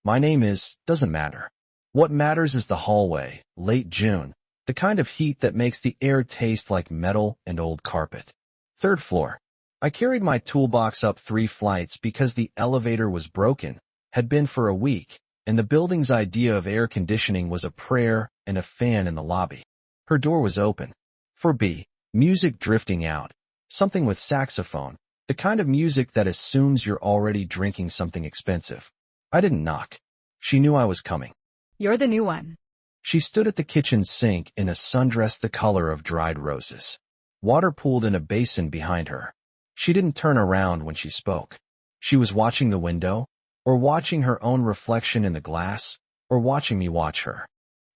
My name doesn't matter. What matters is the hallway, late June, the kind of heat that makes the air taste like metal and old carpet. Third floor. I carried my toolbox up 3 flights because the elevator was broken, had been for a week, and the building's idea of air conditioning was a prayer and a fan in the lobby. Her door was open. For B, music drifting out. Something with saxophone, the kind of music that assumes you're already drinking something expensive. I didn't knock. She knew I was coming. You're the new one. She stood at the kitchen sink in a sundress the color of dried roses. Water pooled in a basin behind her. She didn't turn around when she spoke. She was watching the window, or watching her own reflection in the glass, or watching me watch her.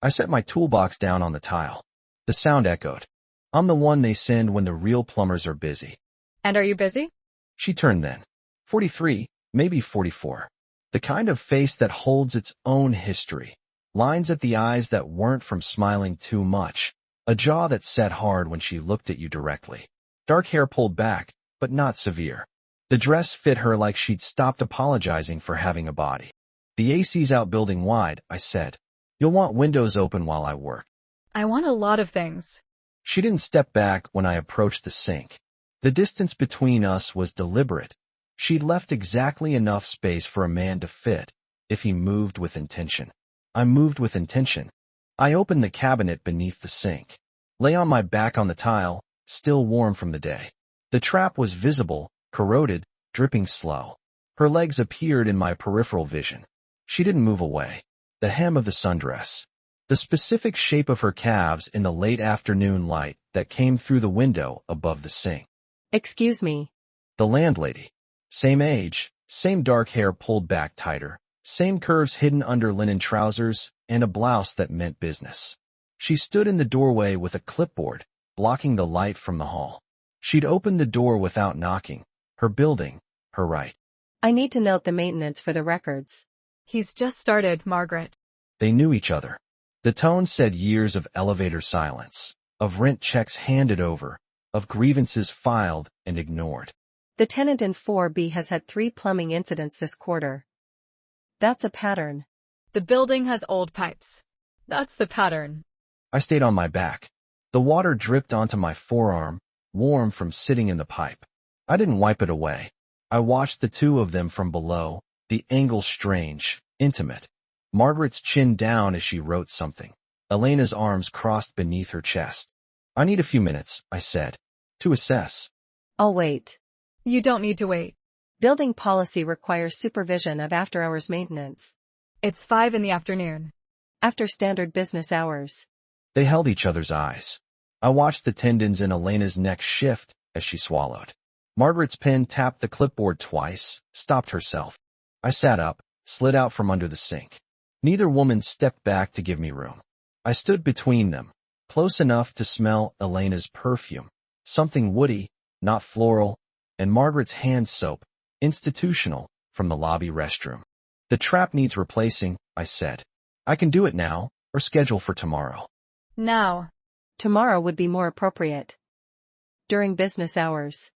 I set my toolbox down on the tile. The sound echoed. I'm the one they send when the real plumbers are busy. And are you busy? She turned then. 43, maybe 44. The kind of face that holds its own history. Lines at the eyes that weren't from smiling too much. A jaw that set hard when she looked at you directly. Dark hair pulled back, but not severe. The dress fit her like she'd stopped apologizing for having a body. The AC's out building wide, I said. You'll want windows open while I work. I want a lot of things. She didn't step back when I approached the sink. The distance between us was deliberate. She'd left exactly enough space for a man to fit, if he moved with intention. I moved with intention. I opened the cabinet beneath the sink. Lay on my back on the tile, still warm from the day. The trap was visible, corroded, dripping slow. Her legs appeared in my peripheral vision. She didn't move away. The hem of the sundress. The specific shape of her calves in the late afternoon light that came through the window above the sink. Excuse me. The landlady. Same age, same dark hair pulled back tighter, same curves hidden under linen trousers, and a blouse that meant business. She stood in the doorway with a clipboard, blocking the light from the hall. She'd opened the door without knocking. Her building, her right. I need to note the maintenance for the records. He's just started, Margaret. They knew each other. The tone said years of elevator silence, of rent checks handed over, of grievances filed and ignored. The tenant in 4B has had 3 plumbing incidents this quarter. That's a pattern. The building has old pipes. That's the pattern. I stayed on my back. The water dripped onto my forearm, warm from sitting in the pipe. I didn't wipe it away. I watched the two of them from below, the angle strange, intimate. Margaret's chin down as she wrote something. Elena's arms crossed beneath her chest. I need a few minutes, I said, to assess. I'll wait. You don't need to wait. Building policy requires supervision of after-hours maintenance. It's 5 in the afternoon. After standard business hours. They held each other's eyes. I watched the tendons in Elena's neck shift as she swallowed. Margaret's pen tapped the clipboard twice, stopped herself. I sat up, slid out from under the sink. Neither woman stepped back to give me room. I stood between them, close enough to smell Elena's perfume, something woody, not floral, and Margaret's hand soap, institutional, from the lobby restroom. The trap needs replacing, I said. I can do it now, or schedule for tomorrow. Now. Tomorrow would be more appropriate. During business hours.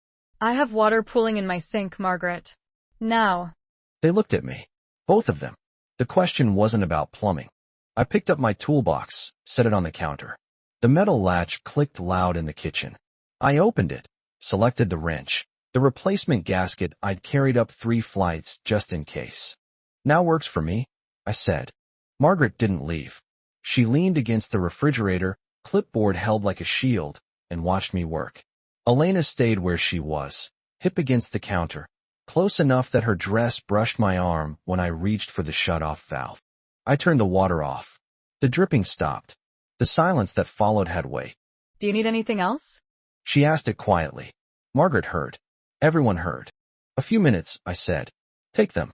I have water pooling in my sink, Margaret. Now. They looked at me. Both of them. The question wasn't about plumbing. I picked up my toolbox, set it on the counter. The metal latch clicked loud in the kitchen. I opened it, selected the wrench, the replacement gasket I'd carried up 3 flights just in case. Now works for me, I said. Margaret didn't leave. She leaned against the refrigerator, clipboard held like a shield, and watched me work. Elena stayed where she was, hip against the counter, close enough that her dress brushed my arm when I reached for the shut-off valve. I turned the water off. The dripping stopped. The silence that followed had weight. Do you need anything else? She asked it quietly. Margaret heard. Everyone heard. A few minutes, I said. Take them.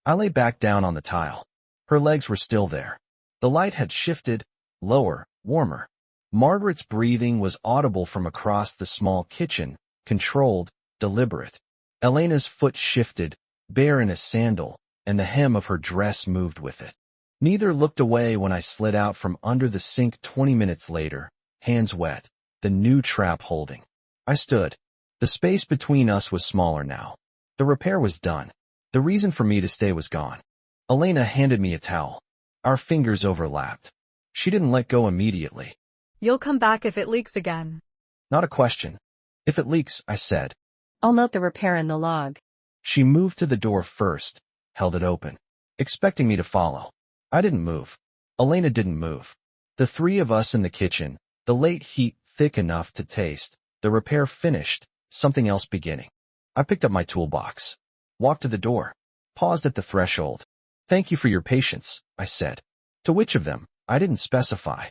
I lay back down on the tile. Her legs were still there. The light had shifted, lower, warmer. Margaret's breathing was audible from across the small kitchen, controlled, deliberate. Elena's foot shifted, bare in a sandal, and the hem of her dress moved with it. Neither looked away when I slid out from under the sink 20 minutes later, hands wet, the new trap holding. I stood. The space between us was smaller now. The repair was done. The reason for me to stay was gone. Elena handed me a towel. Our fingers overlapped. She didn't let go immediately. You'll come back if it leaks again. Not a question. If it leaks, I said. I'll note the repair in the log. She moved to the door first, held it open, expecting me to follow. I didn't move. Elena didn't move. The three of us in the kitchen, the late heat thick enough to taste, the repair finished, something else beginning. I picked up my toolbox, walked to the door, paused at the threshold. Thank you for your patience, I said. To which of them? I didn't specify.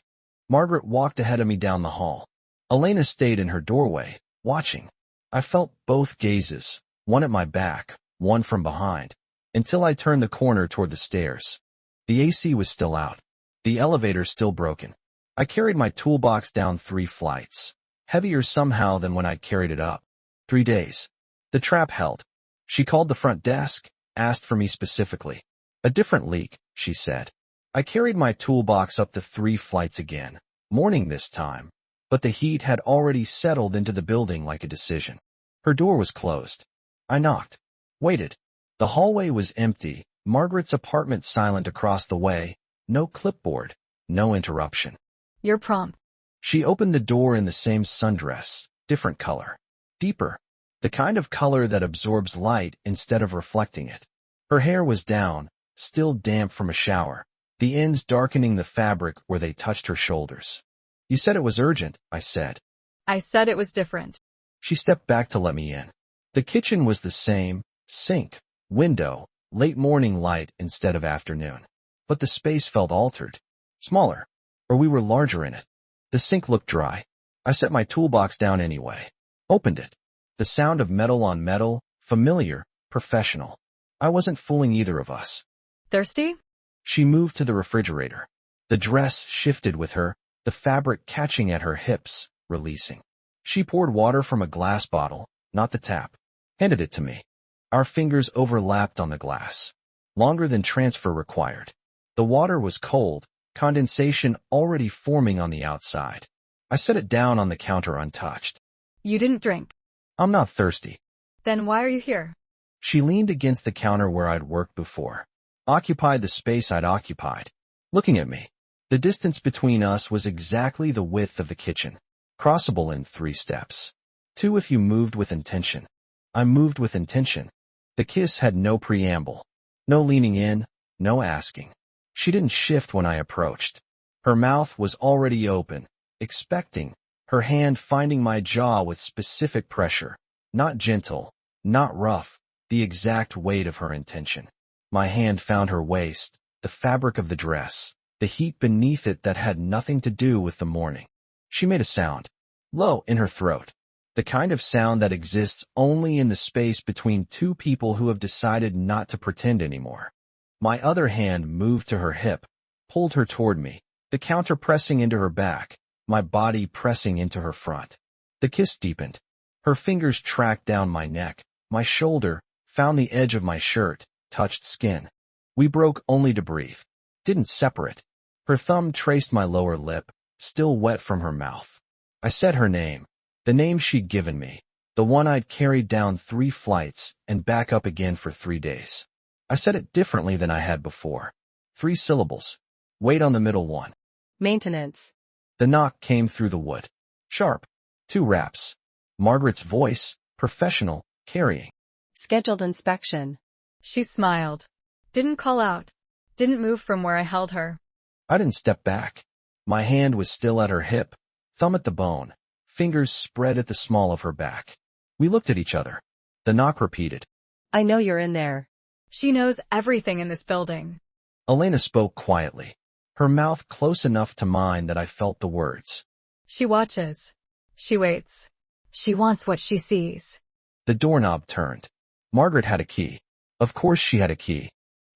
Margaret walked ahead of me down the hall. Elena stayed in her doorway, watching. I felt both gazes, one at my back, one from behind, until I turned the corner toward the stairs. The AC was still out. The elevator still broken. I carried my toolbox down 3 flights, heavier somehow than when I'd carried it up. 3 days. The trap held. She called the front desk, asked for me specifically. A different leak, she said. I carried my toolbox up the 3 flights again, morning this time, but the heat had already settled into the building like a decision. Her door was closed. I knocked. Waited. The hallway was empty, Margaret's apartment silent across the way, no clipboard, no interruption. You're prompt. She opened the door in the same sundress, different color. Deeper. The kind of color that absorbs light instead of reflecting it. Her hair was down, still damp from a shower, the ends darkening the fabric where they touched her shoulders. You said it was urgent, I said. I said it was different. She stepped back to let me in. The kitchen was the same, sink, window, late morning light instead of afternoon. But the space felt altered. Smaller. Or we were larger in it. The sink looked dry. I set my toolbox down anyway. Opened it. The sound of metal on metal, familiar, professional. I wasn't fooling either of us. Thirsty? She moved to the refrigerator. The dress shifted with her, the fabric catching at her hips, releasing. She poured water from a glass bottle, not the tap. Handed it to me. Our fingers overlapped on the glass. Longer than transfer required. The water was cold, condensation already forming on the outside. I set it down on the counter untouched. You didn't drink. I'm not thirsty. Then why are you here? She leaned against the counter where I'd worked before. Occupied the space I'd occupied. Looking at me. The distance between us was exactly the width of the kitchen. Crossable in 3 steps. 2 if you moved with intention. I moved with intention. The kiss had no preamble. No leaning in, no asking. She didn't shift when I approached. Her mouth was already open, expecting, her hand finding my jaw with specific pressure. Not gentle, not rough, the exact weight of her intention. My hand found her waist, the fabric of the dress, the heat beneath it that had nothing to do with the morning. She made a sound, low in her throat, the kind of sound that exists only in the space between 2 people who have decided not to pretend anymore. My other hand moved to her hip, pulled her toward me, the counter pressing into her back, my body pressing into her front. The kiss deepened. Her fingers tracked down my neck, my shoulder, found the edge of my shirt, touched skin. We broke only to breathe. Didn't separate. Her thumb traced my lower lip, still wet from her mouth. I said her name, the name she'd given me, the one I'd carried down 3 flights and back up again for 3 days. I said it differently than I had before. 3 syllables. Wait on the middle one. Maintenance. The knock came through the wood. Sharp. 2 raps. Margaret's voice, professional, carrying. Scheduled inspection. She smiled. Didn't call out. Didn't move from where I held her. I didn't step back. My hand was still at her hip, thumb at the bone, fingers spread at the small of her back. We looked at each other. The knock repeated. I know you're in there. She knows everything in this building. Elena spoke quietly, her mouth close enough to mine that I felt the words. She watches. She waits. She wants what she sees. The doorknob turned. Margaret had a key. Of course she had a key.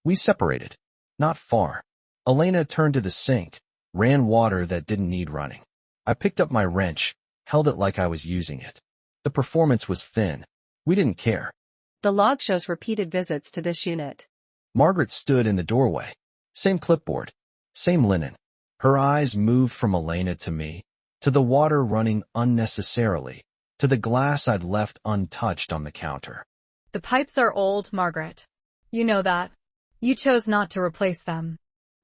We separated. Not far. Elena turned to the sink, ran water that didn't need running. I picked up my wrench, held it like I was using it. The performance was thin. We didn't care. The log shows repeated visits to this unit. Margaret stood in the doorway. Same clipboard. Same linen. Her eyes moved from Elena to me, to the water running unnecessarily, to the glass I'd left untouched on the counter. The pipes are old, Margaret. You know that. You chose not to replace them.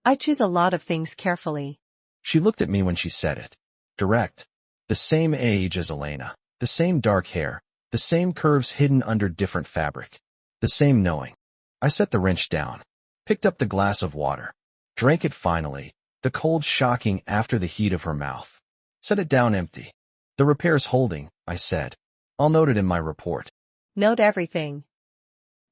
I choose a lot of things carefully. She looked at me when she said it. Direct. The same age as Elena. The same dark hair. The same curves hidden under different fabric. The same knowing. I set the wrench down. Picked up the glass of water. Drank it finally, the cold shocking after the heat of her mouth. Set it down empty. The repair's holding, I said. I'll note it in my report. Note everything.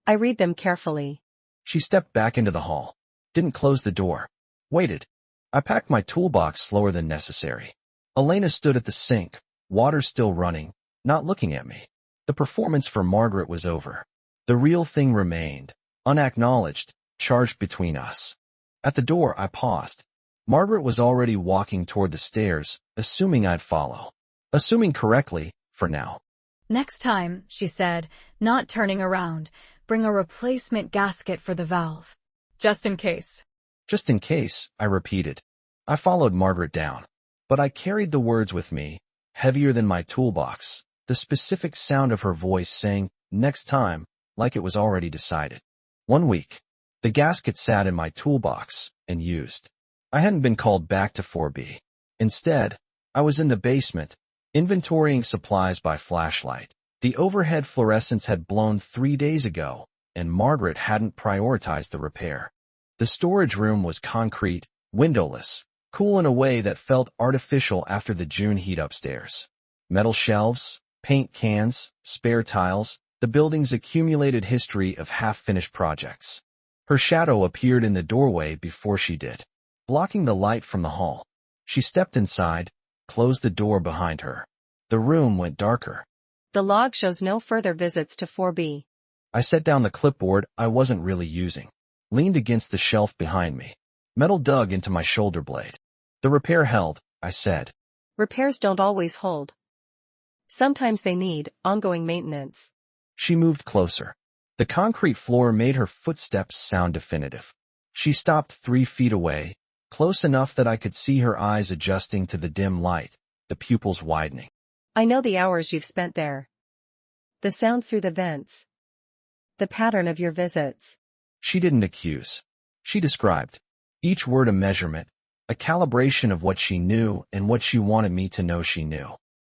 I read them carefully. She stepped back into the hall. Didn't close the door. Waited. I packed my toolbox slower than necessary. Elena stood at the sink, water still running, not looking at me. The performance for Margaret was over. The real thing remained, unacknowledged, charged between us. At the door, I paused. Margaret was already walking toward the stairs, assuming I'd follow. Assuming correctly, for now. Next time, she said, not turning around, bring a replacement gasket for the valve. Just in case. Just in case, I repeated. I followed Margaret down. But I carried the words with me, heavier than my toolbox, the specific sound of her voice saying, next time, like it was already decided. 1 week. The gasket sat in my toolbox, and used. I hadn't been called back to 4B. Instead, I was in the basement, inventorying supplies by flashlight. The overhead fluorescents had blown 3 days ago, and Margaret hadn't prioritized the repair. The storage room was concrete, windowless, cool in a way that felt artificial after the June heat upstairs. Metal shelves, paint cans, spare tiles, the building's accumulated history of half-finished projects. Her shadow appeared in the doorway before she did, blocking the light from the hall. She stepped inside, closed the door behind her. The room went darker. The log shows no further visits to 4B. I set down the clipboard I wasn't really using, leaned against the shelf behind me. Metal dug into my shoulder blade. The repair held, I said. Repairs don't always hold. Sometimes they need ongoing maintenance. She moved closer. The concrete floor made her footsteps sound definitive. She stopped 3 feet away, close enough that I could see her eyes adjusting to the dim light, the pupils widening. I know the hours you've spent there. The sound through the vents. The pattern of your visits. She didn't accuse. She described. Each word a measurement, a calibration of what she knew and what she wanted me to know she knew.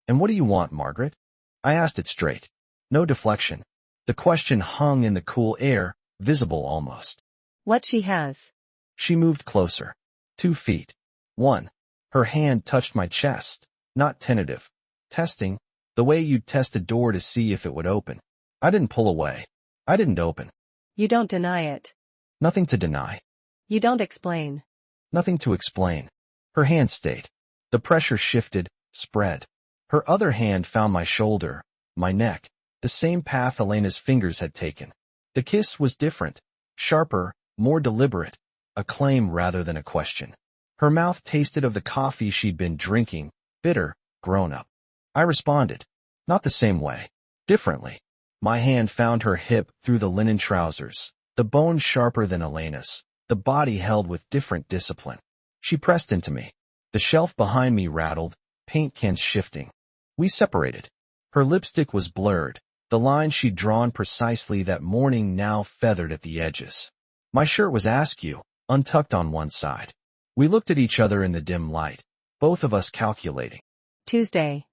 And what do you want, Margaret? I asked it straight. No deflection. The question hung in the cool air, visible almost. What she has. She moved closer. 2 feet. 1. Her hand touched my chest, not tentative. Testing, the way you'd test a door to see if it would open. I didn't pull away. I didn't open. You don't deny it. Nothing to deny. You don't explain. Nothing to explain. Her hand stayed. The pressure shifted, spread. Her other hand found my shoulder, my neck, the same path Elena's fingers had taken. The kiss was different, sharper, more deliberate, a claim rather than a question. Her mouth tasted of the coffee she'd been drinking, bitter, grown up. I responded. Not the same way. Differently. My hand found her hip through the linen trousers, the bone sharper than Elena's, the body held with different discipline. She pressed into me. The shelf behind me rattled, paint cans shifting. We separated. Her lipstick was blurred, the line she'd drawn precisely that morning now feathered at the edges. My shirt was askew, untucked on one side. We looked at each other in the dim light, both of us calculating. Tuesday.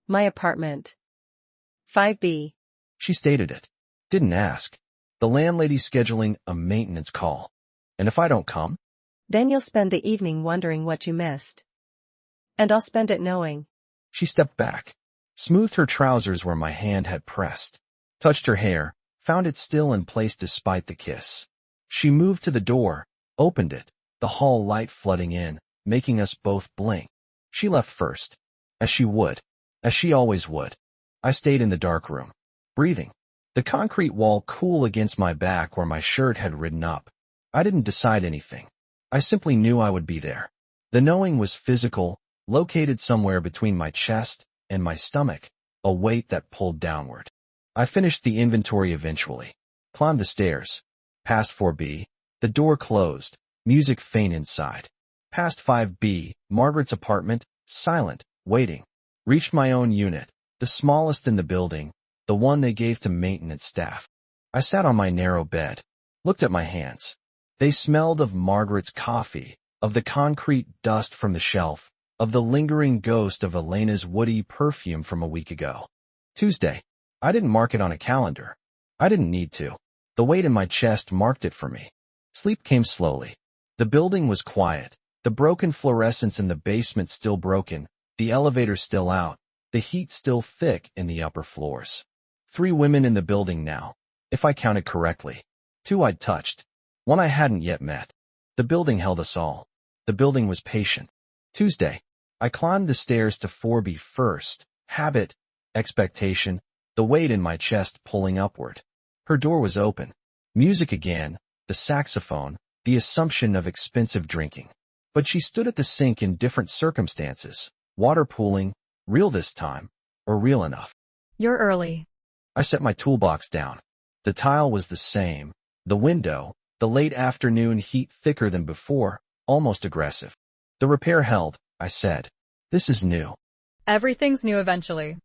My apartment. 5B. She stated it. Didn't ask. The landlady's scheduling a maintenance call. And if I don't come? Then you'll spend the evening wondering what you missed. And I'll spend it knowing. She stepped back, smoothed her trousers where my hand had pressed, touched her hair, found it still in place despite the kiss. She moved to the door, opened it, the hall light flooding in, making us both blink. She left first. As she would. As she always would. I stayed in the dark room, breathing. The concrete wall cool against my back where my shirt had ridden up. I didn't decide anything. I simply knew I would be there. The knowing was physical, located somewhere between my chest and my stomach, a weight that pulled downward. I finished the inventory eventually. Climbed the stairs. Past 4B. The door closed. Music faint inside. Past 5B. Margaret's apartment. Silent. Waiting. Reached my own unit. The smallest in the building. The one they gave to maintenance staff. I sat on my narrow bed. Looked at my hands. They smelled of Margaret's coffee, of the concrete dust from the shelf, of the lingering ghost of Elena's woody perfume from a week ago. Tuesday. I didn't mark it on a calendar. I didn't need to. The weight in my chest marked it for me. Sleep came slowly. The building was quiet. The broken fluorescents in the basement still broken, the elevator still out, the heat still thick in the upper floors. 3 women in the building now, if I counted correctly. 2 I'd touched. 1 I hadn't yet met. The building held us all. The building was patient. Tuesday. I climbed the stairs to 4B first. Habit, expectation, the weight in my chest pulling upward. Her door was open. Music again, the saxophone, the assumption of expensive drinking. But she stood at the sink in different circumstances. Water pooling, real this time, or real enough. You're early. I set my toolbox down. The tile was the same. The window, the late afternoon heat thicker than before, almost aggressive. The repair held, I said. This is new. Everything's new eventually.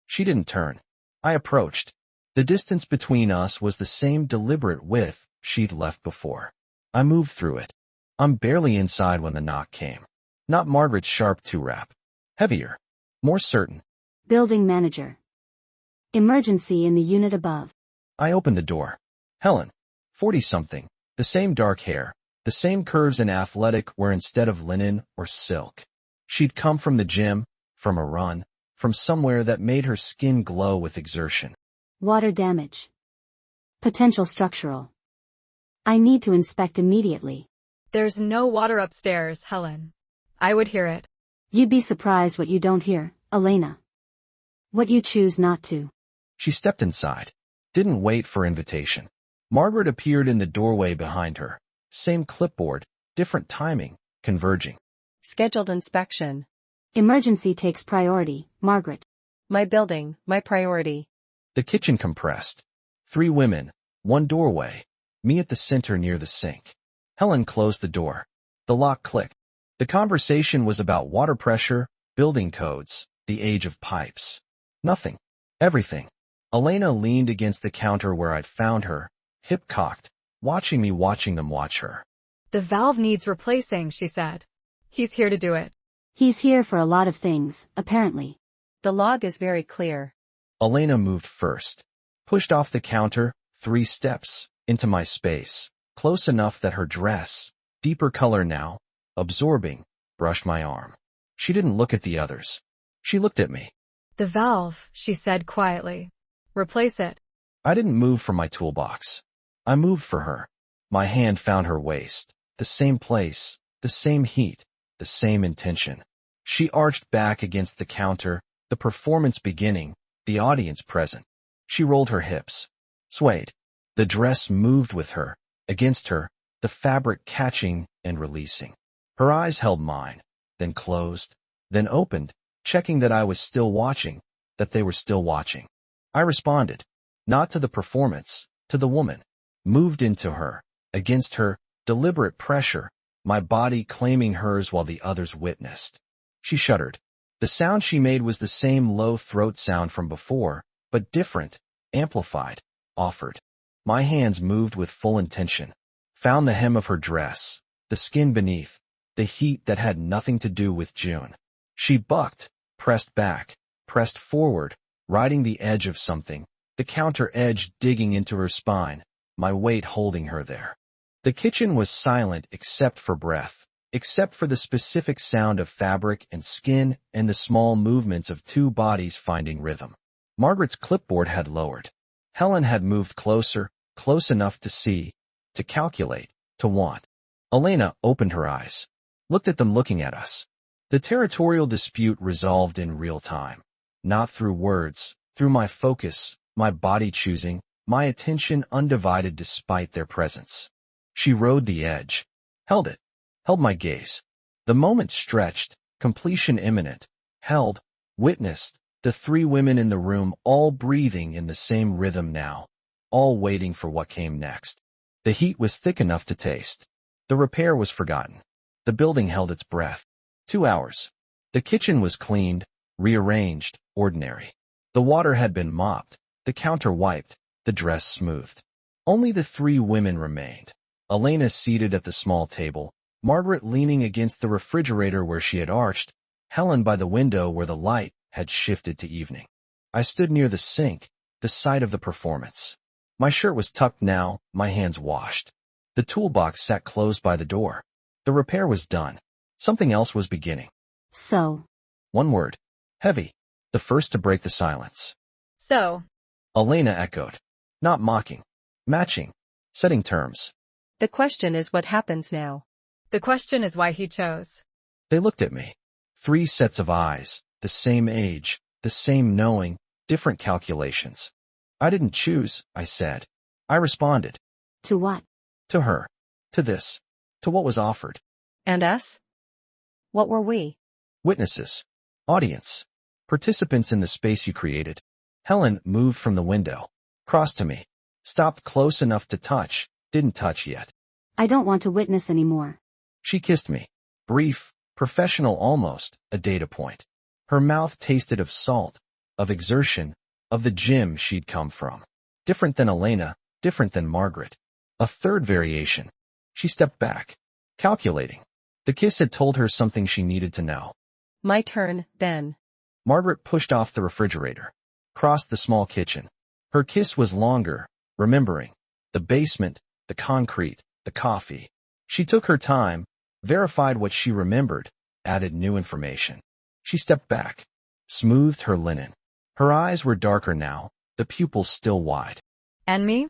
She didn't turn. I approached. The distance between us was the same deliberate width she'd left before. I moved through it. I'm barely inside when the knock came. Not Margaret's sharp 2-rap. Heavier. More certain. Building manager. Emergency in the unit above. I opened the door. Helen. 40-something. The same dark hair. The same curves and athletic where instead of linen or silk. She'd come from the gym, from a run, from somewhere that made her skin glow with exertion. Water damage. Potential structural. I need to inspect immediately. There's no water upstairs, Helen. I would hear it. You'd be surprised what you don't hear, Elena. What you choose not to. She stepped inside. Didn't wait for invitation. Margaret appeared in the doorway behind her. Same clipboard, different timing, converging. Scheduled inspection. Emergency takes priority, Margaret. My building, my priority. The kitchen compressed. 3 women, 1 doorway. Me at the center near the sink. Helen closed the door. The lock clicked. The conversation was about water pressure, building codes, the age of pipes. Nothing. Everything. Elena leaned against the counter where I'd found her, hip cocked, watching me watching them watch her. The valve needs replacing, she said. He's here to do it. He's here for a lot of things, apparently. The log is very clear. Elena moved first. Pushed off the counter, 3 steps, into my space, close enough that her dress, deeper color now, absorbing, brushed my arm. She didn't look at the others. She looked at me. The valve, she said quietly. Replace it. I didn't move from my toolbox. I moved for her. My hand found her waist. The same place, the same heat, the same intention. She arched back against the counter, the performance beginning, the audience present. She rolled her hips. Swayed. The dress moved with her, against her, the fabric catching and releasing. Her eyes held mine, then closed, then opened, checking that I was still watching, that they were still watching. I responded. Not to the performance, to the woman. Moved into her, against her, deliberate pressure, my body claiming hers while the others witnessed. She shuddered. The sound she made was the same low throat sound from before, but different, amplified, offered. My hands moved with full intention. Found the hem of her dress, the skin beneath, the heat that had nothing to do with June. She bucked, pressed back, pressed forward, riding the edge of something, the counter edge digging into her spine, my weight holding her there. The kitchen was silent except for breath, except for the specific sound of fabric and skin and the small movements of 2 bodies finding rhythm. Margaret's clipboard had lowered. Helen had moved closer, close enough to see, to calculate, to want. Elena opened her eyes, looked at them looking at us. The territorial dispute resolved in real time. Not through words, through my focus, my body choosing, my attention undivided despite their presence. She rode the edge, held it, held my gaze. The moment stretched, completion imminent, held, witnessed, the 3 women in the room all breathing in the same rhythm now, all waiting for what came next. The heat was thick enough to taste. The repair was forgotten. The building held its breath. 2 hours. The kitchen was cleaned, rearranged, ordinary. The water had been mopped, the counter wiped, the dress smoothed. Only the three women remained. Elena seated at the small table, Margaret leaning against the refrigerator where she had arched, Helen by the window where the light had shifted to evening. I stood near the sink, the site of the performance. My shirt was tucked now, my hands washed. The toolbox sat closed by the door. The repair was done. Something else was beginning. So. One word. Heavy. The first to break the silence. So. Elena echoed. Not mocking. Matching. Setting terms. The question is what happens now. The question is why he chose. They looked at me. 3 sets of eyes, the same age, the same knowing, different calculations. I didn't choose, I said. I responded. To what? To her. To this. To what was offered. And us? What were we? Witnesses. Audience. Participants in the space you created. Helen moved from the window. Crossed to me. Stopped close enough to touch. Didn't touch yet. I don't want to witness anymore. She kissed me. Brief, professional almost, a data point. Her mouth tasted of salt, of exertion, of the gym she'd come from. Different than Elena, different than Margaret. A third variation. She stepped back. Calculating. The kiss had told her something she needed to know. My turn, then. Margaret pushed off the refrigerator. Crossed the small kitchen. Her kiss was longer, remembering. The basement, the concrete, the coffee. She took her time, verified what she remembered, added new information. She stepped back, smoothed her linen. Her eyes were darker now, the pupils still wide. And me?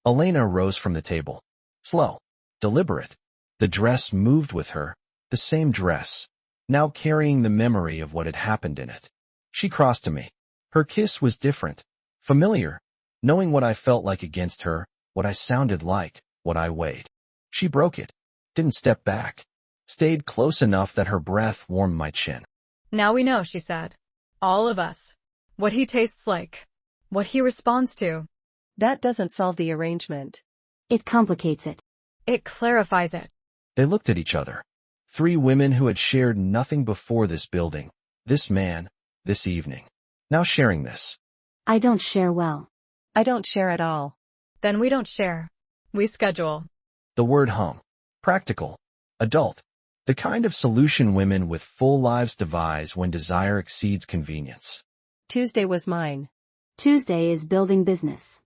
Elena rose from the table. Slow, deliberate. The dress moved with her, the same dress, now carrying the memory of what had happened in it. She crossed to me. Her kiss was different, familiar, knowing what I felt like against her, what I sounded like, what I weighed. She broke it, didn't step back, stayed close enough that her breath warmed my chin. Now we know, she said. All of us. What he tastes like. What he responds to. That doesn't solve the arrangement. It complicates it. It clarifies it. They looked at each other. 3 women who had shared nothing before this building, this man, this evening. Now sharing this. I don't share well. I don't share at all. Then we don't share. We schedule. The word hum. Practical. Adult. The kind of solution women with full lives devise when desire exceeds convenience. Tuesday was mine. Tuesday is building business.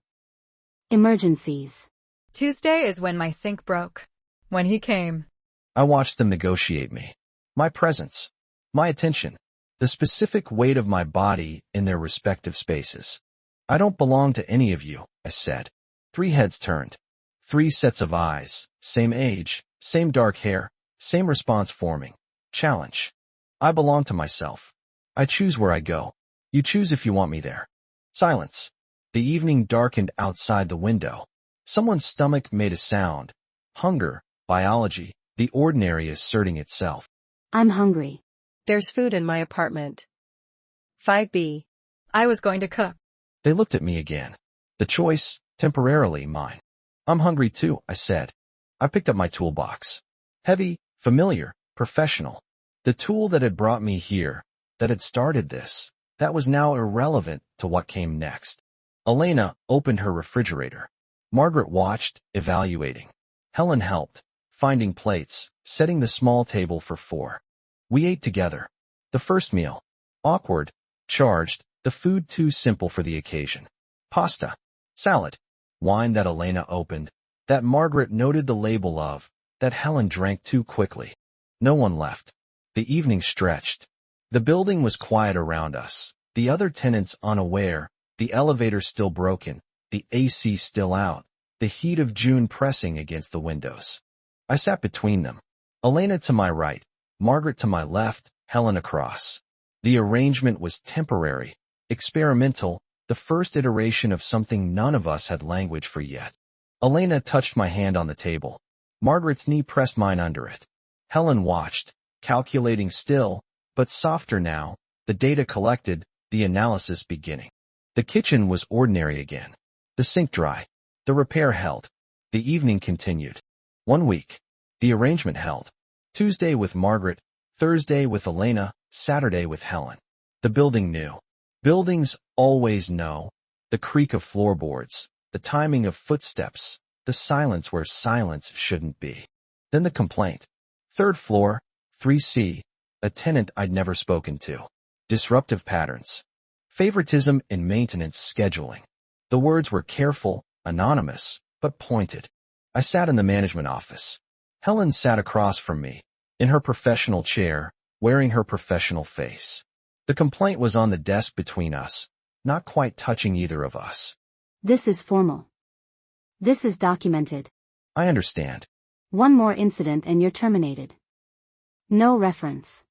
Emergencies. Tuesday is when my sink broke. When he came. I watched them negotiate me. My presence. My attention. The specific weight of my body in their respective spaces. I don't belong to any of you, I said. 3 heads turned. 3 sets of eyes, same age, same dark hair, same response forming. Challenge. I belong to myself. I choose where I go. You choose if you want me there. Silence. The evening darkened outside the window. Someone's stomach made a sound. Hunger, biology, the ordinary asserting itself. I'm hungry. There's food in my apartment. 5B. I was going to cook. They looked at me again. The choice, temporarily mine. I'm hungry too, I said. I picked up my toolbox. Heavy, familiar, professional. The tool that had brought me here, that had started this, that was now irrelevant to what came next. Elena opened her refrigerator. Margaret watched, evaluating. Helen helped, finding plates, setting the small table for 4. We ate together. The first meal. Awkward, charged, the food too simple for the occasion. Pasta. Salad. Wine that Elena opened, that Margaret noted the label of, that Helen drank too quickly. No one left. The evening stretched. The building was quiet around us, the other tenants unaware, the elevator still broken, the AC still out, the heat of June pressing against the windows. I sat between them. Elena to my right, Margaret to my left, Helen across. The arrangement was temporary, experimental, the first iteration of something none of us had language for yet. Elena touched my hand on the table. Margaret's knee pressed mine under it. Helen watched, calculating still, but softer now, the data collected, the analysis beginning. The kitchen was ordinary again. The sink dry. The repair held. The evening continued. 1 week. The arrangement held. Tuesday with Margaret, Thursday with Elena, Saturday with Helen. The building knew. Buildings always know. The creak of floorboards, the timing of footsteps, the silence where silence shouldn't be. Then the complaint. 3rd floor, 3C, a tenant I'd never spoken to. Disruptive patterns. Favoritism in maintenance scheduling. The words were careful, anonymous, but pointed. I sat in the management office. Helen sat across from me, in her professional chair, wearing her professional face. The complaint was on the desk between us, not quite touching either of us. This is formal. This is documented. I understand. One more incident and you're terminated. No reference.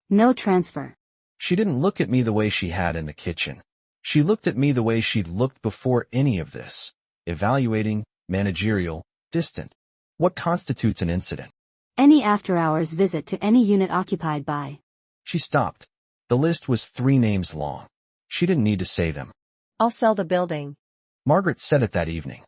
No transfer. She didn't look at me the way she had in the kitchen. She looked at me the way she'd looked before any of this. Evaluating, managerial, distant. What constitutes an incident? Any after-hours visit to any unit occupied by. She stopped. The list was 3 names long. She didn't need to say them. I'll sell the building. Margaret said it that evening.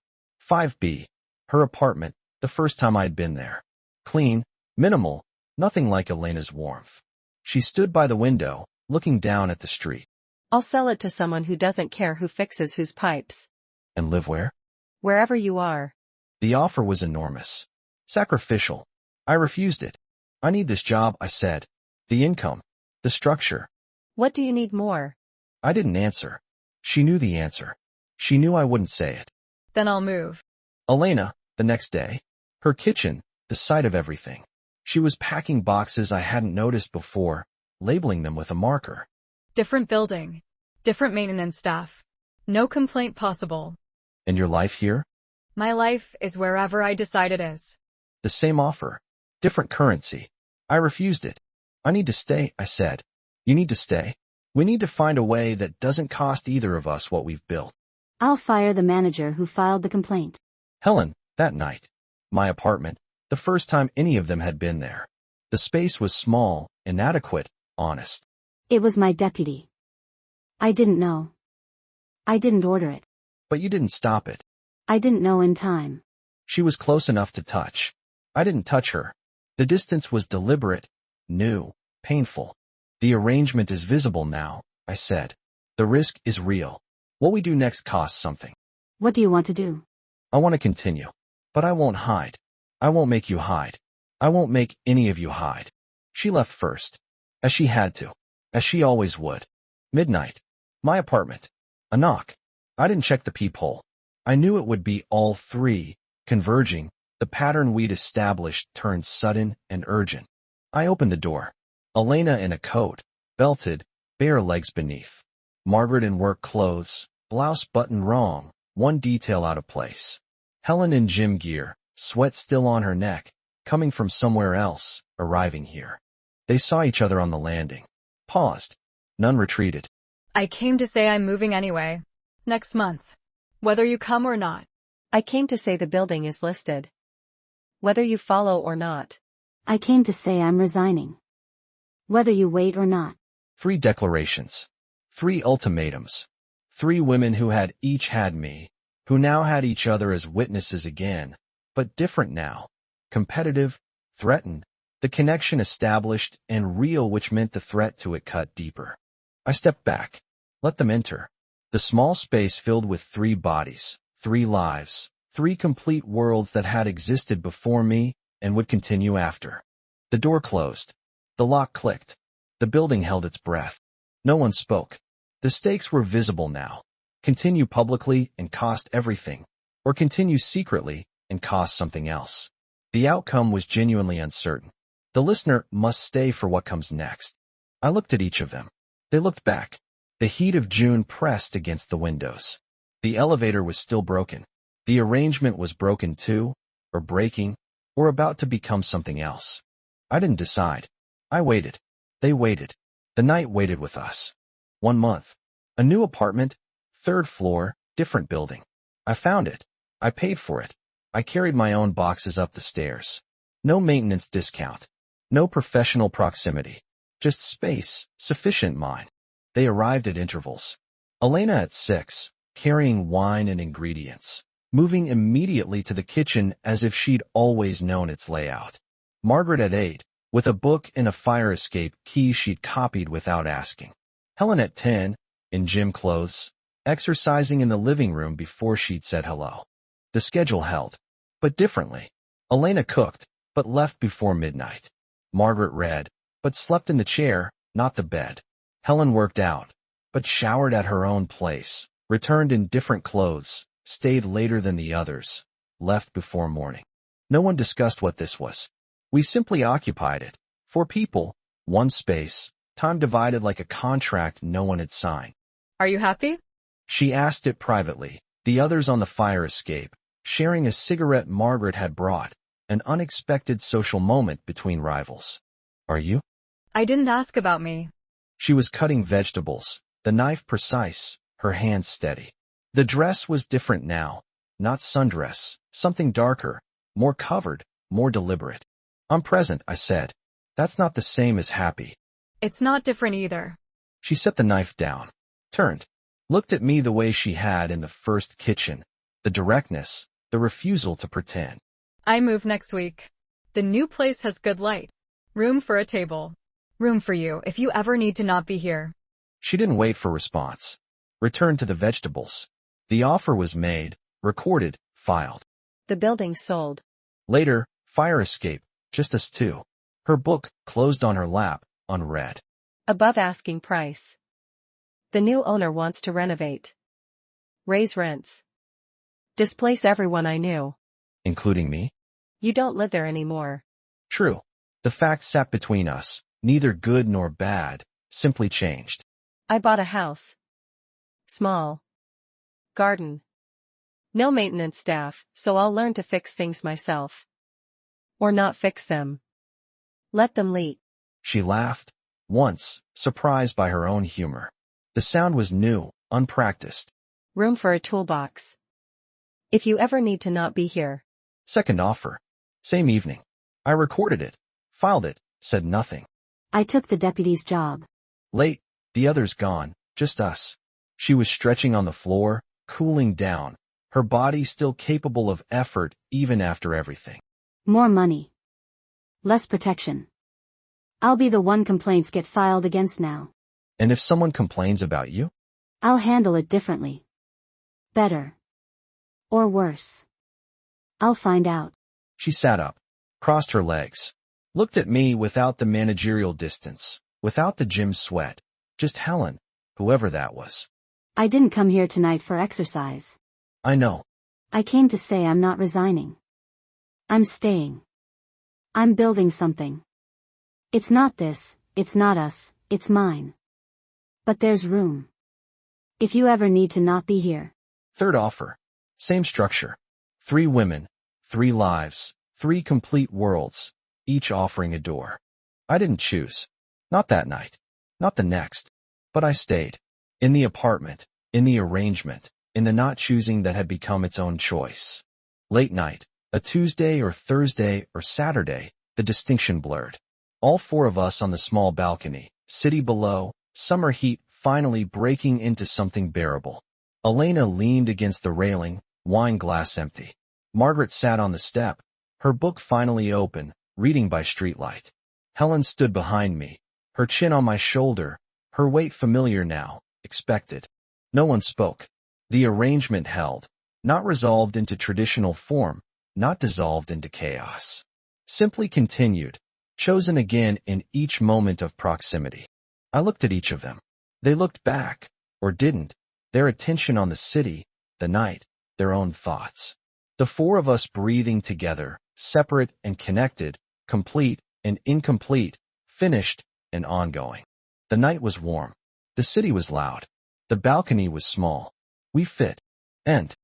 5B. Her apartment, the first time I'd been there. Clean, minimal, nothing like Elena's warmth. She stood by the window, looking down at the street. I'll sell it to someone who doesn't care who fixes whose pipes. And live where? Wherever you are. The offer was enormous. Sacrificial. I refused it. I need this job, I said. The income. The structure. What do you need more? I didn't answer. She knew the answer. She knew I wouldn't say it. Then I'll move. Elena, the next day. Her kitchen, the site of everything. She was packing boxes I hadn't noticed before, labeling them with a marker. Different building. Different maintenance staff. No complaint possible. And your life here? My life is wherever I decide it is. The same offer. Different currency. I refused it. I need to stay, I said. You need to stay. We need to find a way that doesn't cost either of us what we've built. I'll fire the manager who filed the complaint. Helen, that night. My apartment, the first time any of them had been there. The space was small, inadequate, honest. It was my deputy. I didn't know. I didn't order it. But you didn't stop it. I didn't know in time. She was close enough to touch. I didn't touch her. The distance was deliberate, new, painful. The arrangement is visible now, I said. The risk is real. What we do next costs something. What do you want to do? I want to continue. But I won't hide. I won't make you hide. I won't make any of you hide. She left first. As she had to. As she always would. Midnight. My apartment. A knock. I didn't check the peephole. I knew it would be all 3, converging. The pattern we'd established turned sudden and urgent. I opened the door. Elena in a coat, belted, bare legs beneath. Margaret in work clothes, blouse buttoned wrong, one detail out of place. Helen in gym gear, sweat still on her neck, coming from somewhere else, arriving here. They saw each other on the landing. Paused. None retreated. I came to say I'm moving anyway. Next month. Whether you come or not. I came to say the building is listed. Whether you follow or not. I came to say I'm resigning. Whether you wait or not. 3 declarations. 3 ultimatums. 3 women who had each had me, who now had each other as witnesses again, but different now. Competitive, threatened, the connection established and real, which meant the threat to it cut deeper. I stepped back. Let them enter. The small space filled with 3 bodies, 3 lives, 3 complete worlds that had existed before me and would continue after. The door closed. The lock clicked. The building held its breath. No one spoke. The stakes were visible now. Continue publicly and cost everything, or continue secretly and cost something else. The outcome was genuinely uncertain. The listener must stay for what comes next. I looked at each of them. They looked back. The heat of June pressed against the windows. The elevator was still broken. The arrangement was broken too, or breaking, or about to become something else. I didn't decide. I waited. They waited. The night waited with us. 1 month. A new apartment, 3rd floor, different building. I found it. I paid for it. I carried my own boxes up the stairs. No maintenance discount. No professional proximity. Just space, sufficient mine. They arrived at intervals. Elena at 6, carrying wine and ingredients, moving immediately to the kitchen as if she'd always known its layout. Margaret at 8, with a book and a fire escape key she'd copied without asking. Helen at 10, in gym clothes, exercising in the living room before she'd said hello. The schedule held, but differently. Elena cooked, but left before midnight. Margaret read, but slept in the chair, not the bed. Helen worked out, but showered at her own place, returned in different clothes, stayed later than the others, left before morning. No one discussed what this was. We simply occupied it. 4 people, 1 space, time divided like a contract no one had signed. Are you happy? She asked it privately, the others on the fire escape, sharing a cigarette Margaret had brought, an unexpected social moment between rivals. Are you? I didn't ask about me. She was cutting vegetables, the knife precise, her hands steady. The dress was different now, not sundress, something darker, more covered, more deliberate. I'm present, I said. That's not the same as happy. It's not different either. She set the knife down, turned, looked at me the way she had in the first kitchen, the directness, the refusal to pretend. I move next week. The new place has good light. Room for a table. Room for you if you ever need to not be here. She didn't wait for response. Returned to the vegetables. The offer was made, recorded, filed. The building sold. Later, fire escape, just us 2. Her book closed on her lap, unread. Above asking price. The new owner wants to renovate. Raise rents. Displace everyone I knew. Including me? You don't live there anymore. True. The fact sat between us, neither good nor bad, simply changed. I bought a house. Small. Garden. No maintenance staff, so I'll learn to fix things myself. Or not fix them. Let them leak. She laughed, once, surprised by her own humor. The sound was new, unpracticed. Room for a toolbox. If you ever need to not be here. Second offer. Same evening. I recorded it, filed it, said nothing. I took the deputy's job. Late, the others gone, just us. She was stretching on the floor, cooling down, her body still capable of effort even after everything. More money. Less protection. I'll be the one complaints get filed against now. And if someone complains about you? I'll handle it differently. Better. Or worse. I'll find out. She sat up, crossed her legs, looked at me without the managerial distance, without the gym sweat, just Helen, whoever that was. I didn't come here tonight for exercise. I know. I came to say I'm not resigning. I'm staying. I'm building something. It's not this, it's not us, it's mine. But there's room. If you ever need to not be here. Third offer. Same structure. 3 women, 3 lives, 3 complete worlds, each offering a door. I didn't choose. Not that night. Not the next. But I stayed. In the apartment, in the arrangement, in the not choosing that had become its own choice. Late night, a Tuesday or Thursday or Saturday, the distinction blurred. All 4 of us on the small balcony, city below, summer heat finally breaking into something bearable. Elena leaned against the railing, wine glass empty. Margaret sat on the step, her book finally open, reading by streetlight. Helen stood behind me, her chin on my shoulder, her weight familiar now, expected. No one spoke. The arrangement held, not resolved into traditional form, not dissolved into chaos. Simply continued, chosen again in each moment of proximity. I looked at each of them. They looked back, or didn't, their attention on the city, the night, their own thoughts. The 4 of us breathing together, separate and connected, complete and incomplete, finished and ongoing. The night was warm. The city was loud. The balcony was small. We fit. End.